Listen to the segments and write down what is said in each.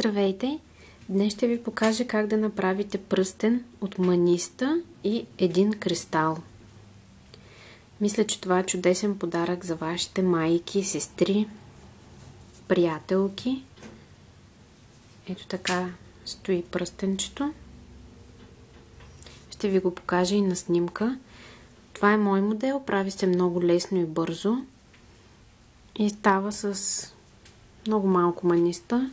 Здравейте! Днес ще ви покажа как да направите пръстен от маниста и един кристал. Мисля, че това е чудесен подарък за вашите майки, сестри, приятелки. Ето така стои пръстенчето. Ще ви го покажа и на снимка. Това е мой модел, прави се много лесно и бързо. И става с много малко маниста.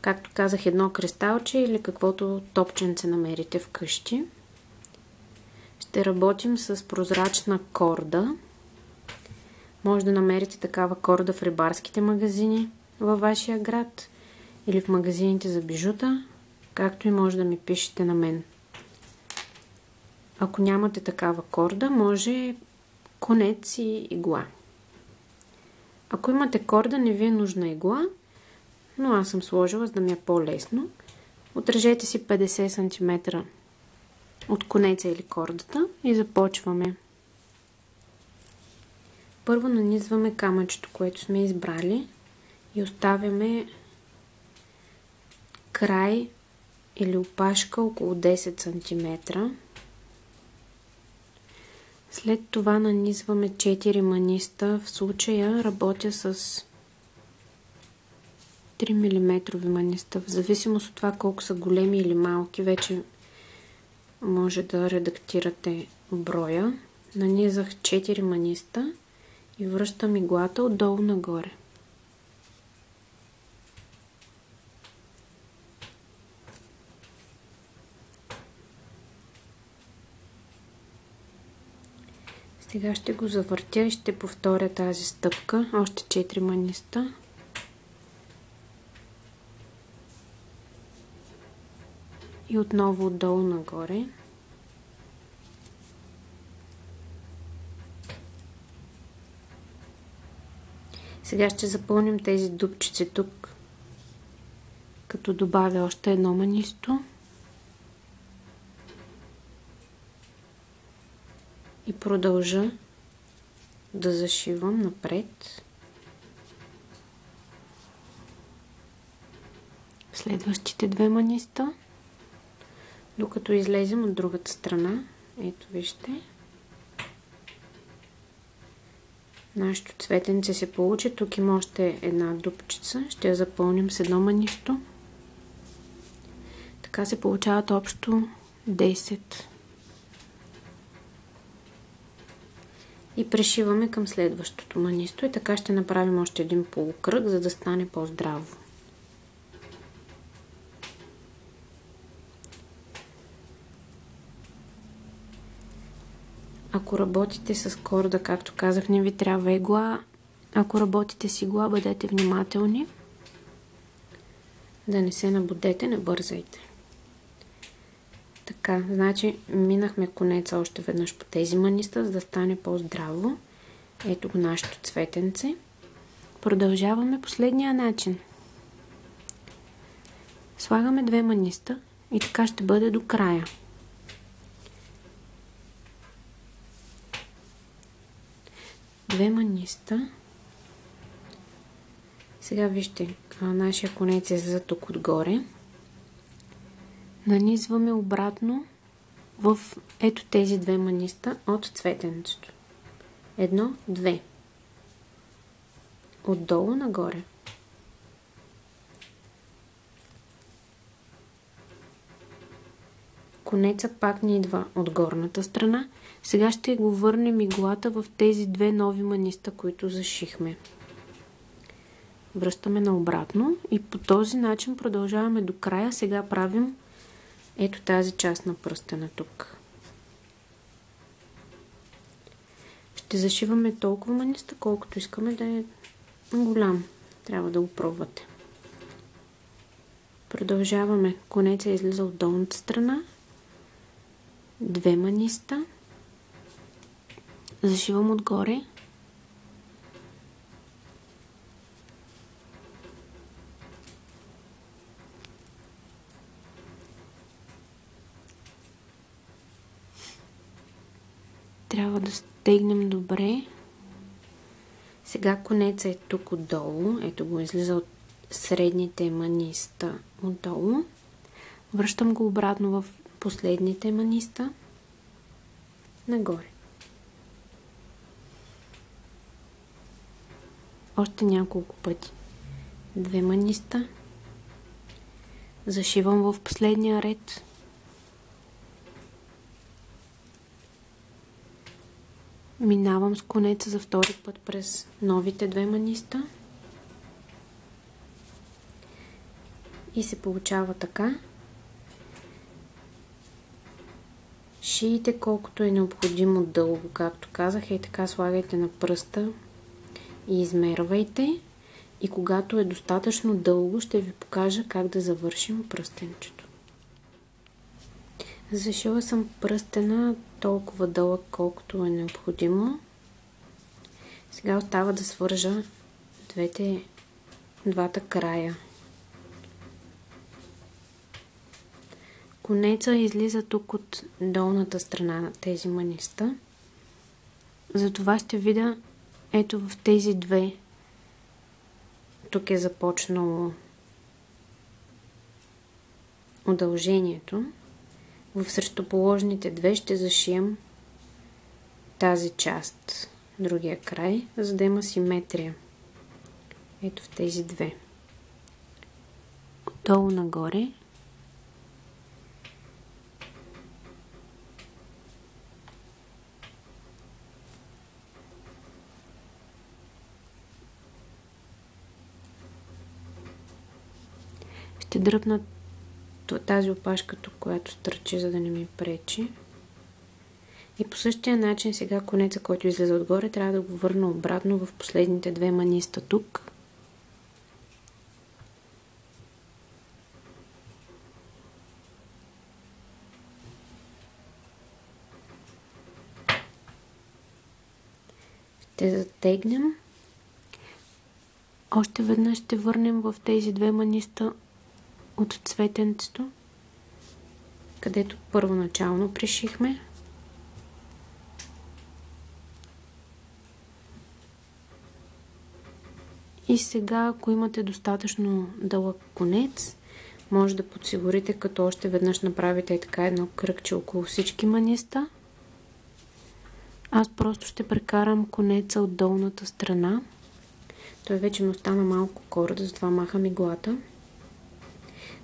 Както казах, едно кристалче или каквото топченце намерите вкъщи. Ще работим с прозрачна корда. Може да намерите такава корда в рибарските магазини във вашия град или в магазините за бижута, както и може да ми пишете на мен. Ако нямате такава корда, може конец и игла. Ако имате корда, не ви е нужна игла, но аз съм сложила, за да ми е по-лесно. Отрежете си 50 см от конеца или кордата и започваме. Първо нанизваме камъчето, което сме избрали и оставяме край или опашка около 10 см. След това нанизваме 4 маниста. В случая работя с 3 мм маниста. В зависимост от това колко са големи или малки, вече може да редактирате броя. Нанизах 4 маниста и връщам иглата отдолу нагоре. Сега ще го завъртя и ще повторя тази стъпка. Още 4 маниста. И отново отдолу нагоре. Сега ще запълним тези дупчици тук, като добавя още едно манисто. И продължа да зашивам напред. Следващите 2 маниста, докато излезем от другата страна. Ето вижте. Нашето цветенце се получи. Тук има още една дупчица. Ще я запълним с едно манисто. Така се получават общо 10. И пришиваме към следващото манисто. И така ще направим още един полукръг, за да стане по-здраво. Ако работите с корда, както казах, не ви трябва игла. Ако работите с игла, бъдете внимателни. Да не се набудете, не бързайте. Така, значи минахме конеца още веднъж по тези маниста, за да стане по-здраво. Ето го нашето цветенце. Продължаваме последния начин. Слагаме 2 маниста и така ще бъде до края. Две маниста. Сега вижте, нашия конец е за тук отгоре. Нанизваме обратно в ето тези 2 маниста от цветенцето. 1, 2. Отдолу нагоре. Конеца пак ни идва от горната страна. Сега ще го върнем иглата в тези 2 нови маниста, които зашихме. Връщаме наобратно и по този начин продължаваме до края. Сега правим ето тази част на пръстена тук. Ще зашиваме толкова маниста, колкото искаме да е голям. Трябва да го пробвате. Продължаваме. Конеца излиза от долната страна. 2 маниста. Зашивам отгоре. Трябва да стегнем добре. Сега конеца е тук отдолу. Ето го, излиза от средните маниста отдолу. Връщам го обратно в последните маниста нагоре. Още няколко пъти. 2 маниста. Зашивам в последния ред. Минавам с конеца за втори път през новите 2 маниста. И се получава така. Шийте колкото е необходимо дълго, както казах, и така слагайте на пръста и измервайте. И когато е достатъчно дълго, ще ви покажа как да завършим пръстенчето. Зашила съм пръстена толкова дълъг, колкото е необходимо. Сега остава да свържа двата края. Конеца излиза тук от долната страна на тези маниста. Затова ще видя ето в тези 2. Тук е започнало удължението. В срещуположните 2 ще зашием тази част, другия край, за да има симетрия. Ето в тези 2. Отдолу нагоре. Ще дръпна тази опашка тук, която стърчи, за да не ми пречи. И по същия начин сега конеца, който излезе отгоре, трябва да го върна обратно в последните 2 маниста тук. Ще затегнем. Още веднъж ще върнем в тези 2 маниста от цветенцето, където първоначално пришихме. И сега, ако имате достатъчно дълъг конец, може да подсигурите, като още веднъж направите така едно кръгче около всички маниста. Аз просто ще прекарам конеца от долната страна. Той вече ми остана малко корда, затова махам иглата.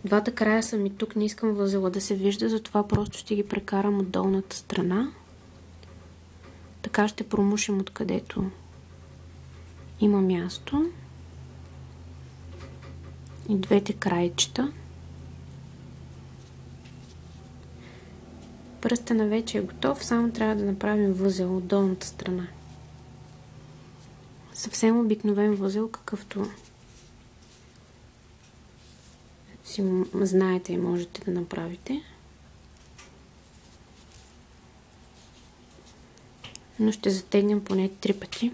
Двата края са ми тук, не искам възела да се вижда, затова просто ще ги прекарам от долната страна. Така ще промушим откъдето има място. И 2 крайчета. Пръстена вече е готов, само трябва да направим възел от долната страна. Съвсем обикновен възел, какъвто си знаете и можете да направите. Но ще затегнем поне 3 пъти.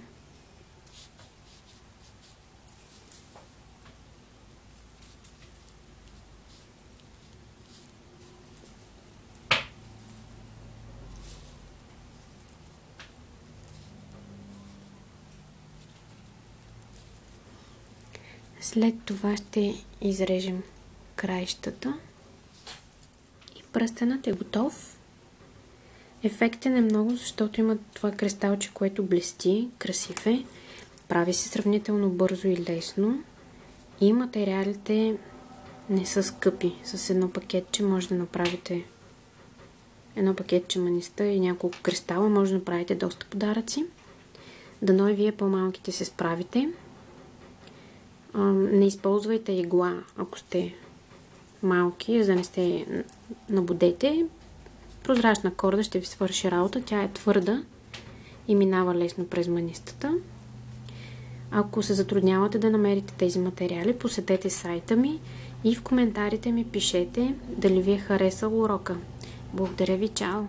След това ще изрежем краищата и пръстенът е готов. Ефектен е много, защото има това кристалче, което блести, красив е, прави се сравнително бързо и лесно и материалите не са скъпи. С едно пакетче може да направите едно пакетче маниста и няколко кристала, може да направите доста подаръци. Дано и вие по-малките се справите. Не използвайте игла, ако сте малки, за да не сте набудете. Прозрачна корда ще ви свърши работа. Тя е твърда и минава лесно през манистата. Ако се затруднявате да намерите тези материали, посетете сайта ми и в коментарите ми пишете дали ви е харесал урока. Благодаря ви, чао!